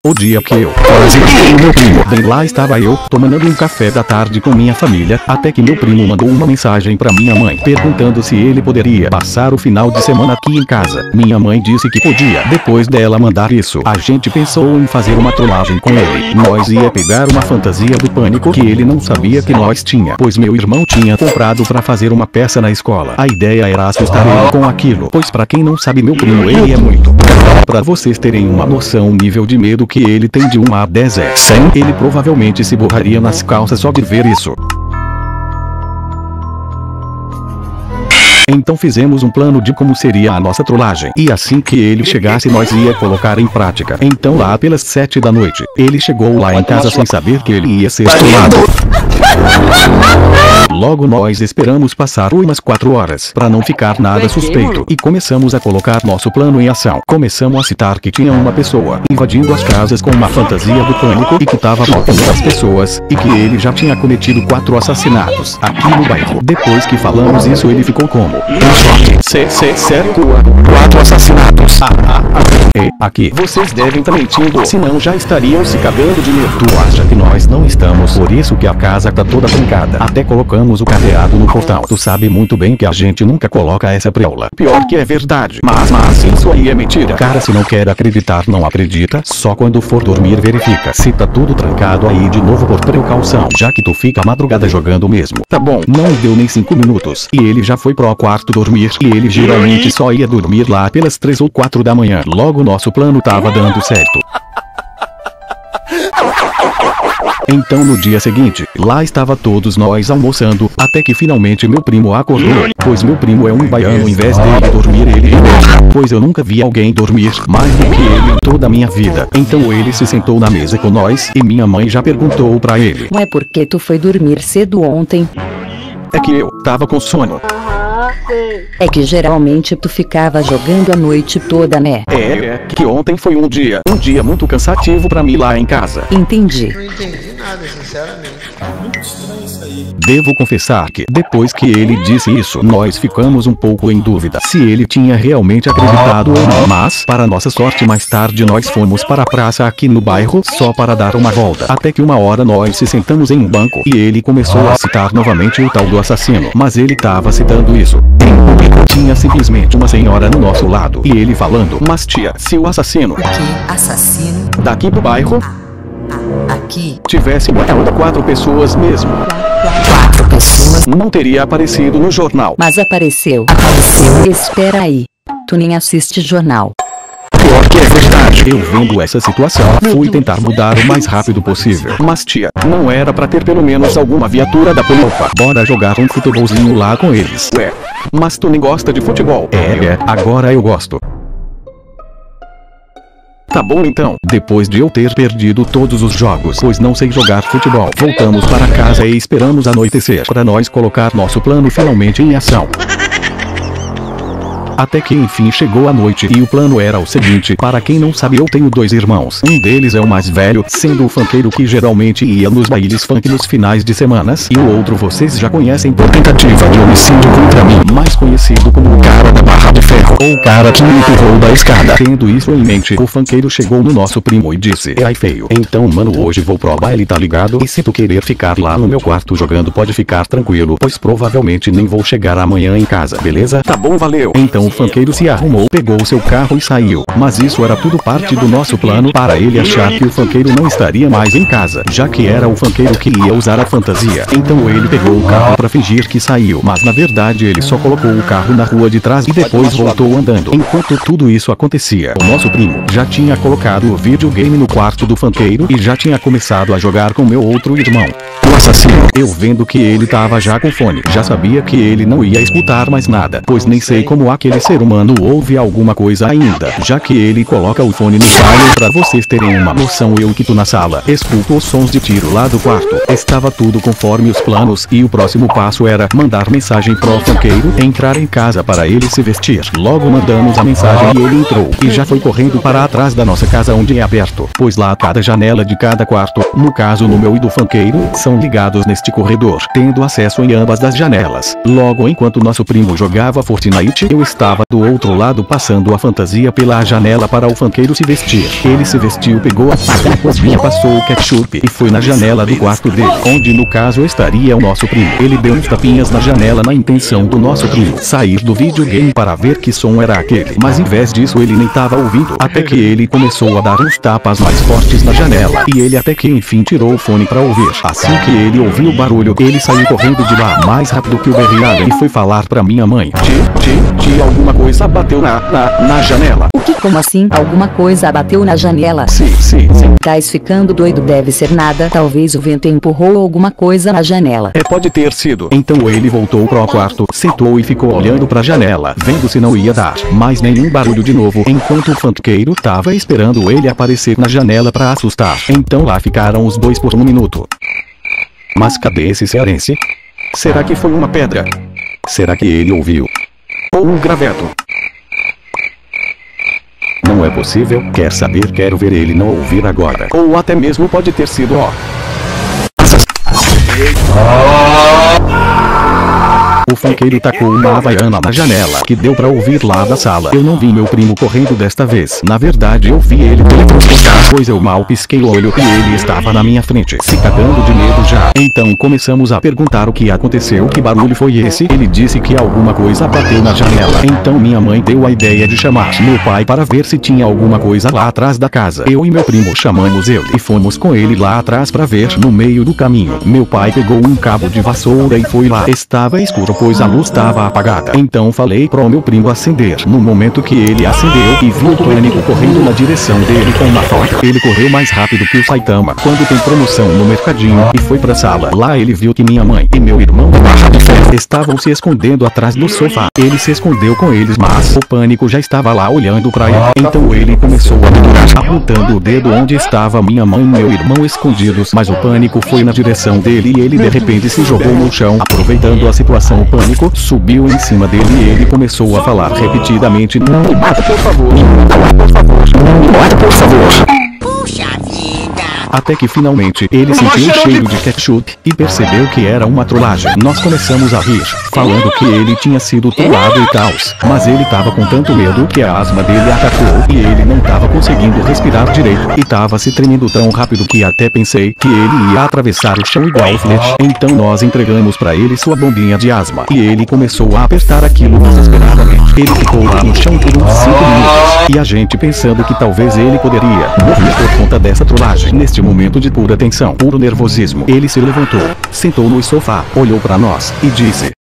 O dia que eu quase matei meu primo. Bem, lá estava eu, tomando um café da tarde com minha família, até que meu primo mandou uma mensagem pra minha mãe, perguntando se ele poderia passar o final de semana aqui em casa. Minha mãe disse que podia. Depois dela mandar isso, a gente pensou em fazer uma trollagem com ele. Nós ia pegar uma fantasia do Pânico que ele não sabia que nós tinha, pois meu irmão tinha comprado pra fazer uma peça na escola. A ideia era assustar ele com aquilo, pois pra quem não sabe, meu primo ele é muito. Pra vocês terem uma noção, o nível de medo que ele tem de 1 a 10 é 100. Ele provavelmente se borraria nas calças só de ver isso. Então fizemos um plano de como seria a nossa trollagem, e assim que ele chegasse nós ia colocar em prática. Então lá pelas 7 da noite, ele chegou lá em casa sem saber que ele ia ser trollado. Logo nós esperamos passar umas 4 horas pra não ficar nada suspeito e começamos a colocar nosso plano em ação. Começamos a citar que tinha uma pessoa invadindo as casas com uma fantasia do Pânico e que tava matando as pessoas, e que ele já tinha cometido 4 assassinatos aqui no bairro. Depois que falamos isso, ele ficou como? Sério? 4 assassinatos? Aqui. Vocês devem estar mentindo, senão já estariam se cagando de medo. Tu acha que nós não estamos? Por isso que a casa tá toda trancada. Até colocamos o cadeado no portão. Tu sabe muito bem que a gente nunca coloca essa preola. Pior que é verdade. Mas isso aí é mentira. Cara, se não quer acreditar, não acredita. Só quando for dormir verifica se tá tudo trancado aí de novo por precaução. Já que tu fica a madrugada jogando mesmo. Tá bom, não deu nem 5 minutos. E ele já foi pro quarto dormir. E ele geralmente só ia dormir lá pelas 3 ou 4 da manhã. Logo nosso plano tava dando certo. Então no dia seguinte, lá estava todos nós almoçando, até que finalmente meu primo acordou, pois meu primo é um baiano, em vez dele dormir ele dorme, pois eu nunca vi alguém dormir mais do que ele em toda a minha vida. Então ele se sentou na mesa com nós, e minha mãe já perguntou pra ele: Ué, por que tu foi dormir cedo ontem? É que eu tava com sono. É que geralmente tu ficava jogando a noite toda, né? É que ontem foi um dia muito cansativo pra mim lá em casa. Entendi. Não entendi nada, sinceramente. Muito estranho isso aí. Devo confessar que, depois que ele disse isso, nós ficamos um pouco em dúvida se ele tinha realmente acreditado ou não. Mas, para nossa sorte, mais tarde nós fomos para a praça aqui no bairro, só para dar uma volta. Até que uma hora nós se sentamos em um banco, e ele começou a citar novamente o tal do assassino. Mas ele tava citando isso em público. Tinha simplesmente uma senhora no nosso lado, e ele falando: mas tia, se o assassino... O que? Assassino? Daqui pro bairro... Aqui? Tivesse matado 4 pessoas mesmo. 4 pessoas? Não teria aparecido no jornal. Mas apareceu. Apareceu. Espera aí. Tu nem assiste jornal. Pior que é verdade. Eu vendo essa situação, fui tentar mudar o mais rápido possível. Mas tia, não era pra ter pelo menos alguma viatura da polícia? Bora jogar um futebolzinho lá com eles. Ué, mas tu nem gosta de futebol? Agora eu gosto. Tá bom então, depois de eu ter perdido todos os jogos, pois não sei jogar futebol, voltamos para casa e esperamos anoitecer para nós colocar nosso plano finalmente em ação. Até que enfim chegou a noite, e o plano era o seguinte: para quem não sabe, eu tenho 2 irmãos. Um deles é o mais velho, sendo o funkeiro que geralmente ia nos bailes funk nos finais de semanas, e o outro vocês já conhecem por tentativa de homicídio contra mim, mais conhecido como o cara da barra de ferro, ou o cara que me empurrou da escada. Tendo isso em mente, o funkeiro chegou no nosso primo e disse: ai feio, então mano, hoje vou pro baile, tá ligado? E se tu querer ficar lá no meu quarto jogando, pode ficar tranquilo, pois provavelmente nem vou chegar amanhã em casa, beleza? Tá bom, valeu. Então o funkeiro se arrumou, pegou seu carro e saiu. Mas isso era tudo parte do nosso plano, para ele achar que o funkeiro não estaria mais em casa, já que era o funkeiro que ia usar a fantasia. Então ele pegou o carro pra fingir que saiu, mas na verdade ele só colocou o carro na rua de trás e depois voltou andando. Enquanto tudo isso acontecia, o nosso primo já tinha colocado o videogame no quarto do funkeiro e já tinha começado a jogar com meu outro irmão, o assassino. Eu vendo que ele tava já com fone, já sabia que ele não ia escutar mais nada, pois nem sei como aquele ser humano ouve alguma coisa ainda, já que ele coloca o fone no silent. Pra vocês terem uma noção, eu que tô na sala, escuto os sons de tiro lá do quarto. Estava tudo conforme os planos, e o próximo passo era mandar mensagem pro funkeiro entrar em casa para ele se vestir. Logo mandamos a mensagem e ele entrou, e já foi correndo para atrás da nossa casa, onde é aberto, pois lá cada janela de cada quarto, no caso no meu e do funkeiro, são ligados neste corredor, tendo acesso em ambas das janelas. Logo enquanto nosso primo jogava Fortnite, eu estava estava do outro lado passando a fantasia pela janela para o funkeiro se vestir. Ele se vestiu, pegou a faca e cozinha, passou o ketchup e foi na janela do quarto dele, onde no caso estaria o nosso primo. Ele deu uns tapinhas na janela na intenção do nosso primo sair do videogame para ver que som era aquele, mas em vez disso ele nem tava ouvindo, até que ele começou a dar uns tapas mais fortes na janela, e ele até que enfim tirou o fone para ouvir. Assim que ele ouviu o barulho, ele saiu correndo de lá mais rápido que o berreado e foi falar pra minha mãe: Tia, alguma coisa bateu na janela. O que? Como assim? Alguma coisa bateu na janela? Sim. Tais ficando doido, deve ser nada. Talvez o vento empurrou alguma coisa na janela. Pode ter sido. Então ele voltou pro quarto, sentou e ficou olhando pra janela, vendo se não ia dar mais nenhum barulho de novo, enquanto o funkeiro tava esperando ele aparecer na janela pra assustar. Então lá ficaram os dois por um minuto. Mas cadê esse cearense? Será que foi uma pedra? Será que ele ouviu? Ou um graveto? Não é possível. Quer saber? Quero ver ele não ouvir agora. Ou até mesmo pode ter sido O funkeiro tacou uma havaiana na janela, que deu pra ouvir lá da sala. Eu não vi meu primo correndo desta vez. Na verdade eu vi ele teletransportar, pois eu mal pisquei o olho e ele estava na minha frente, se cagando de medo já. Então começamos a perguntar o que aconteceu, que barulho foi esse. Ele disse que alguma coisa bateu na janela. Então minha mãe deu a ideia de chamar meu pai para ver se tinha alguma coisa lá atrás da casa. Eu e meu primo chamamos ele e fomos com ele lá atrás para ver. No meio do caminho, meu pai pegou um cabo de vassoura e foi lá. Estava escuro, pois a luz estava apagada. Então falei pro meu primo acender. No momento que ele acendeu e viu o pânico correndo na direção dele com uma faca, ele correu mais rápido que o Saitama quando tem promoção no mercadinho e foi pra sala. Lá ele viu que minha mãe e meu irmão estavam se escondendo atrás do sofá. Ele se escondeu com eles, mas o pânico já estava lá olhando pra ele. Então ele começou a procurar, apontando o dedo onde estava minha mãe e meu irmão escondidos, mas o pânico foi na direção dele e ele de repente se jogou no chão. Aproveitando a situação, o pânico subiu em cima dele e ele começou a falar repetidamente: não me mata, por favor, não me mata, por favor. Puxa vida! Até que finalmente ele sentiu o cheiro de ketchup e percebeu que era uma trollagem. Nós começamos a rir, falando que ele tinha sido trollado e tal, mas ele tava com tanto medo que a asma dele atacou e ele não tava conseguindo respirar direito e tava se tremendo tão rápido que até pensei que ele ia atravessar o chão igual o Flash. Então nós entregamos pra ele sua bombinha de asma e ele começou a apertar aquilo desesperadamente. Ele ficou lá no chão por uns 5 minutos e a gente pensando que talvez ele poderia morrer por conta dessa trollagem. Neste momento de pura tensão, puro nervosismo, ele se levantou, sentou no sofá, olhou pra nós e disse: